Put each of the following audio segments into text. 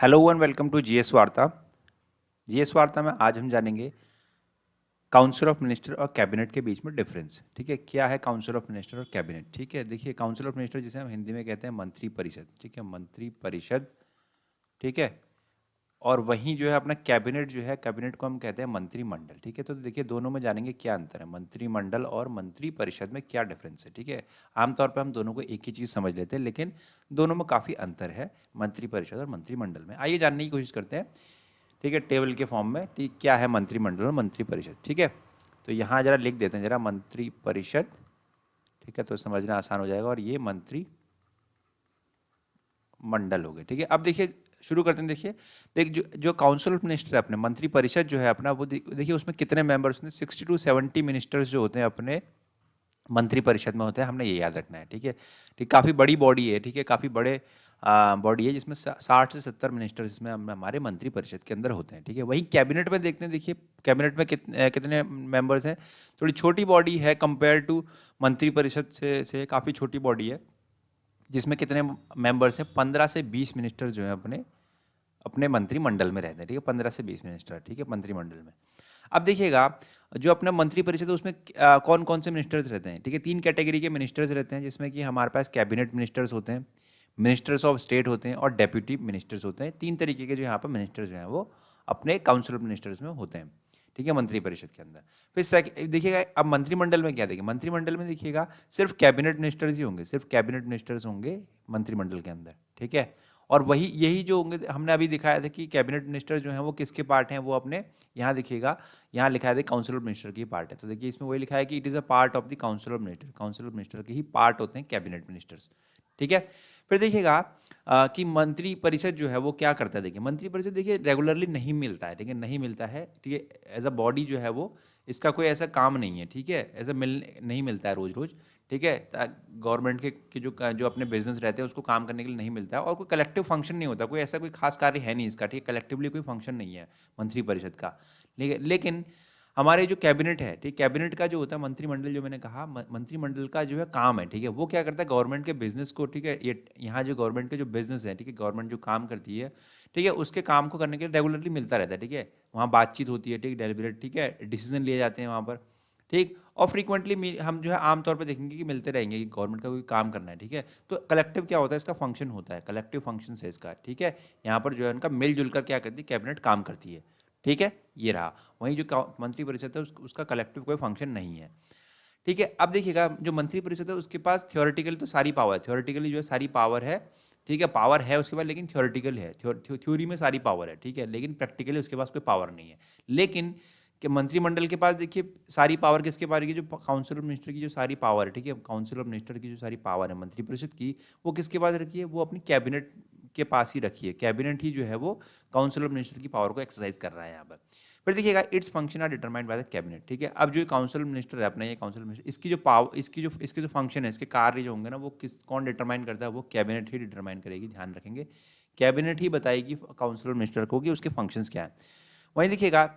Hello one welcome to GS वार्ता। GS वार्ता में आज हम जानेंगे काउंसिल ऑफ मिनिस्टर और कैबिनेट के बीच में डिफरेंस। ठीक है, क्या है काउंसिल ऑफ मिनिस्टर और कैबिनेट। ठीक है, देखिए काउंसिल ऑफ मिनिस्टर जिसे हम हिंदी में कहते हैं मंत्री परिषद। ठीक है, मंत्री परिषद। ठीक है, और वहीं जो है अपना कैबिनेट जो है, कैबिनेट को हम कहते हैं मंत्रिमंडल। ठीक है, तो देखिए दोनों में जानेंगे क्या अंतर है, मंत्रिमंडल और मंत्री परिषद में क्या डिफरेंस है। ठीक है, आमतौर पर हम दोनों को एक ही चीज़ समझ लेते हैं, लेकिन दोनों में काफ़ी अंतर है मंत्री परिषद और मंत्रिमंडल में। आइए जानने की कोशिश करते हैं। ठीक है, टेबल के फॉर्म में। ठीक, क्या है मंत्रिमंडल और मंत्री परिषद। ठीक है, तो यहाँ जरा लिख देते हैं जरा मंत्री परिषद। ठीक है, तो समझना आसान हो जाएगा। और ये मंत्री मंडल हो गए। ठीक है, अब देखिए शुरू करते हैं। देखिए जो जो काउंसिल ऑफ मिनिस्टर है अपने, मंत्री परिषद जो है अपना, वो देखिए उसमें कितने मेंबर्स होते हैं। 60 to 70 मिनिस्टर्स जो होते हैं अपने मंत्री परिषद में होते हैं, हमने ये याद रखना है। ठीक है, ठीक, काफ़ी बड़ी बॉडी है। ठीक है, काफ़ी बड़े बॉडी है जिसमें 60 से 70 मिनिस्टर इसमें हमारे मंत्री परिषद के अंदर होते हैं। ठीक है, वहीं कैबिनेट में देखते हैं। देखिए कैबिनेट में कितने मेंबर्स हैं। थोड़ी छोटी बॉडी है कंपेयर टू मंत्री परिषद से काफ़ी छोटी बॉडी है, जिसमें कितने मेंबर्स हैं, 15 से 20 मिनिस्टर जो हैं अपने अपने मंत्रिमंडल में रहते हैं। ठीक है, 15 से 20 मिनिस्टर। ठीक है, मंत्रिमंडल में। अब देखिएगा जो अपना मंत्री परिषद है उसमें कौन कौन से मिनिस्टर्स रहते हैं। ठीक है, 3 कैटेगरी के मिनिस्टर्स रहते हैं, जिसमें कि हमारे पास कैबिनेट मिनिस्टर्स होते हैं, मिनिस्टर्स ऑफ स्टेट होते हैं और डेप्यूटी मिनिस्टर्स होते हैं। 3 तरीके के जो यहाँ पर मिनिस्टर्स जो हैं वो अपने काउंसिल ऑफ मिनिस्टर्स में होते हैं। ठीक है, मंत्री परिषद के अंदर। फिर देखिएगा अब मंत्रिमंडल में क्या देखिए, मंत्रिमंडल में देखिएगा सिर्फ कैबिनेट मिनिस्टर्स ही होंगे, सिर्फ कैबिनेट मिनिस्टर्स होंगे मंत्रिमंडल के अंदर। ठीक है, और वही यही जो होंगे, हमने अभी दिखाया था कि कैबिनेट मिनिस्टर जो हैं वो किसके पार्ट हैं, वो अपने यहाँ दिखिएगा, यहाँ लिखा है काउंसिल ऑफ मिनिस्टर की पार्ट है। तो देखिए इसमें वही लिखा है कि it is a part of the council of minister. Council of minister के ही पार्ट होते हैं कैबिनेट मिनिस्टर्स। ठीक है, फिर देखिएगा कि मंत्री परिषद जो है वो क्या करता है। देखिए मंत्री परिषद देखिए रेगुलरली नहीं मिलता है। ठीक है, नहीं मिलता है। ठीक है, एज अ बॉडी जो है वो, इसका कोई ऐसा काम नहीं है। ठीक है, ऐसा नहीं मिलता है रोज़ रोज़। ठीक है, गवर्नमेंट के जो अपने बिजनेस रहते हैं उसको काम करने के लिए नहीं मिलता है, और कोई कलेक्टिव फंक्शन नहीं होता, कोई ऐसा कोई खास कार्य है नहीं इसका। ठीक है, कलेक्टिवली कोई फंक्शन नहीं है मंत्री परिषद का। लेकिन हमारे जो कैबिनेट है, ठीक, कैबिनेट का जो होता है मंत्रिमंडल, जो मैंने कहा मंत्रिमंडल का जो है काम है। ठीक है, वो क्या करता है गवर्नमेंट के बिजनेस को। ठीक है, ये यहाँ जो गवर्नमेंट के जो बिजनेस है, ठीक है, गवर्नमेंट जो काम करती है, ठीक है, उसके काम को करने के लिए रेगुलरली मिलता रहता है। ठीक है, वहाँ बातचीत होती है। ठीक, डेलिब्रेट, ठीक है, डिसीजन लिए जाते हैं वहाँ पर। ठीक, और फ्रीक्वेंटली हम जो है आमतौर पर देखेंगे कि मिलते रहेंगे कि गवर्नमेंट का कोई काम करना है। ठीक है, तो कलेक्टिव क्या होता है, इसका फंक्शन होता है, कलेक्टिव फंक्शन है इसका। ठीक है, यहाँ पर जो है उनका मिलजुल कर क्या करती है कैबिनेट काम करती है। ठीक है, ये रहा। वहीं जो मंत्री परिषद है उसका कलेक्टिव कोई फंक्शन नहीं है। ठीक है, अब देखिएगा जो मंत्री परिषद है उसके पास थियोरेटिकली तो सारी पावर है, थियोरेटिकली जो है सारी पावर है। ठीक है, पावर है उसके पास, लेकिन थियोरेटिकल है, थ्योरी में सारी पावर है। ठीक है, लेकिन प्रैक्टिकली उसके पास कोई पावर नहीं है। लेकिन कि मंत्रिमंडल के पास देखिए सारी पावर किसके पास है, जो काउंसिल ऑफ मिनिस्टर की जो सारी पावर है। ठीक है, काउंसिल ऑफ मिनिस्टर की जो सारी पावर है मंत्री परिषद की, वो किसके पास रखी है, वो अपनी कैबिनेट के पास ही रखी है। कैबिनेट ही जो है वो काउंसिल ऑफ मिनिस्टर की पावर को एक्सरसाइज कर रहा है यहाँ पर। फिर देखिएगा its function are determined by the cabinet. ठीक है, अब जो काउंसिल मिनिस्टर है अपना, ये काउंसिल मिनिस्टर, इसकी जो पावर, इसके जो फंक्शन है, इसके कार्य जो होंगे ना, वो कौन डिटरमाइन करता है, वो कैबिनेट ही डिटरमाइन करेगी। ध्यान रखेंगे, कैबिनेट ही बताएगी काउंसिल मिनिस्टर को कि उसके फंक्शंस क्या हैं। वहीं देखिएगा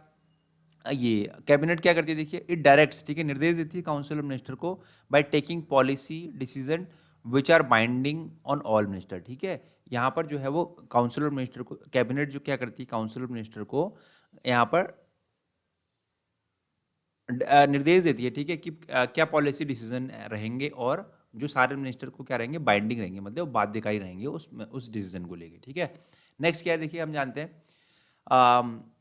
ये कैबिनेट क्या करती है, देखिए इट डायरेक्ट्स, ठीक है, निर्देश देती है काउंसिल ऑफ मिनिस्टर को by taking policy decision which are binding on all minister. ठीक है, यहाँ पर जो है वो काउंसिल ऑफ मिनिस्टर को, कैबिनेट जो क्या करती है काउंसिल ऑफ मिनिस्टर को यहाँ पर निर्देश देती है। ठीक है, कि क्या पॉलिसी डिसीजन रहेंगे, और जो सारे मिनिस्टर को क्या रहेंगे, बाइंडिंग रहेंगे, मतलब बाध्यकारी रहेंगे उस डिसीजन को लेके। ठीक है, नेक्स्ट क्या है देखिए, हम जानते हैं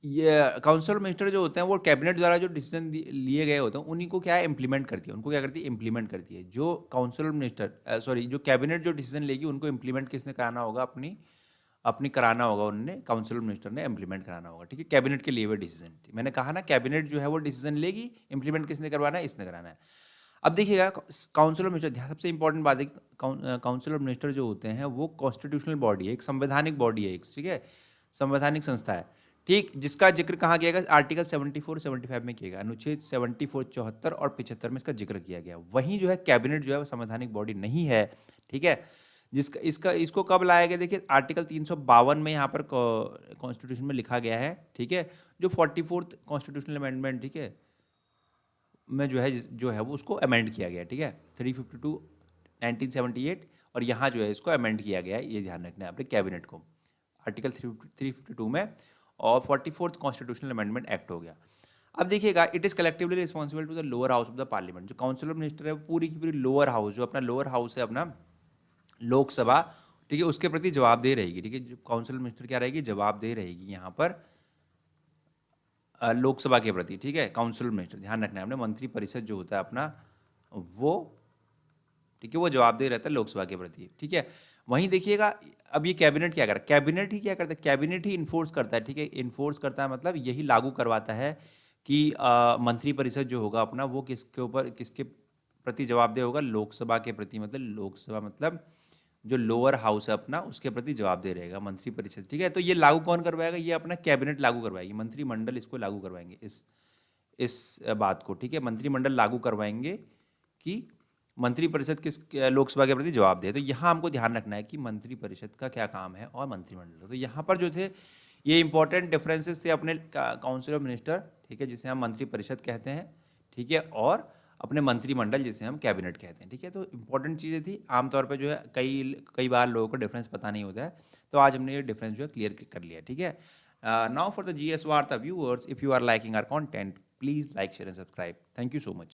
ये काउंसिल मिनिस्टर जो होते हैं वो कैबिनेट द्वारा जो डिसीजन लिए गए होते हैं उन्हीं को क्या है इम्प्लीमेंट करती है, उनको क्या करती है इम्प्लीमेंट करती है। जो काउंसिल मिनिस्टर सॉरी जो कैबिनेट जो डिसीजन लेगी उनको इम्प्लीमेंट किसने कराना होगा, अपनी अपनी कराना होगा, उन्होंने काउंसिल मिनिस्टर ने इम्प्लीमेंट कराना होगा। ठीक है, कैबिनेट के लिए हुए डिसीजन, मैंने कहा ना कैबिनेट जो है वो डिसीजन लेगी, इम्प्लीमेंट किसने करवाना है, इसने कराना है। अब देखिएगा काउंसिल ऑफ मिनिस्टर, सबसे इंपॉर्टेंट बात है कि काउंसिल ऑफ मिनिस्टर जो होते हैं वो कॉन्स्टिट्यूशनल बॉडी है, एक संवैधानिक बॉडी है, एक, ठीक है, संवैधानिक संस्था है। ठीक, जिसका जिक्र कहाँ किया गया, आर्टिकल 74-75 में किया गया, अनुच्छेद 74, 74 और 75 में इसका जिक्र किया गया। वहीं जो है कैबिनेट जो है वो संवैधानिक बॉडी नहीं है। ठीक है, जिसका इसका इसको कब लाया गया, देखिए आर्टिकल 352 में यहाँ पर कॉन्स्टिट्यूशन में लिखा गया है। ठीक है, जो 44th कॉन्स्टिट्यूशनल अमेंडमेंट, ठीक है, में जो है वो उसको अमेंड किया गया। ठीक है, 352 1978 और यहाँ जो है इसको अमेंड किया गया है, ये ध्यान रखना है अपने कैबिनेट को, आर्टिकल 352 में, और 44th कॉन्स्टिट्यूशनल अमेंडमेंट एक्ट हो गया। अब देखिएगा, it is collectively responsible to the lower house of the parliament. जो काउंसिल ऑफ मिनिस्टर है वो पूरी की पूरी लोअर हाउस, जो अपना लोअर हाउस है अपना लोकसभा, ठीक है, उसके प्रति जवाबदेह रहेगी। ठीक है, जो काउंसिल ऑफ मिनिस्टर क्या रहेगी, जवाबदेह रहेगी यहाँ पर लोकसभा के प्रति। ठीक है, काउंसिल ऑफ मिनिस्टर, ध्यान रखना है हमने, मंत्री परिषद जो होता है अपना वो, ठीक है, वो जवाबदेह रहता है लोकसभा के प्रति। ठीक है, वहीं देखिएगा अब ये कैबिनेट क्या कर रहा है, कैबिनेट ही क्या करता है, कैबिनेट ही इन्फोर्स करता है। ठीक है, इन्फोर्स करता है मतलब यही लागू करवाता है कि मंत्री परिषद जो होगा अपना वो किसके ऊपर, किसके प्रति जवाबदेह होगा, लोकसभा के प्रति। मतलब लोकसभा मतलब जो लोअर हाउस है अपना उसके प्रति जवाबदेह रहेगा मंत्री परिषद। ठीक है, तो ये लागू कौन करवाएगा, ये अपना कैबिनेट लागू करवाएगी, मंत्रिमंडल इसको लागू करवाएंगे, इस बात को। ठीक है, मंत्रिमंडल लागू करवाएंगे कि मंत्री परिषद किस लोकसभा के प्रति जवाबदेह है। तो यहाँ हमको ध्यान रखना है कि मंत्री परिषद का क्या काम है और मंत्रिमंडल। तो यहाँ पर जो थे ये इंपॉर्टेंट डिफरेंसेस थे अपने काउंसिल ऑफ मिनिस्टर, ठीक है, जिसे हम मंत्री परिषद कहते हैं, ठीक है, और अपने मंत्रिमंडल जिसे हम कैबिनेट कहते हैं। ठीक है, तो इंपॉर्टेंट चीज़ें थी, आमतौर पर जो है कई बार लोगों को डिफरेंस पता नहीं होता है, तो आज हमने ये डिफरेंस जो है क्लियर कर लिया। ठीक है, नाउ फॉर द GS वार्ता viewers, if you are liking our content, please like, share and subscribe. Thank you so much.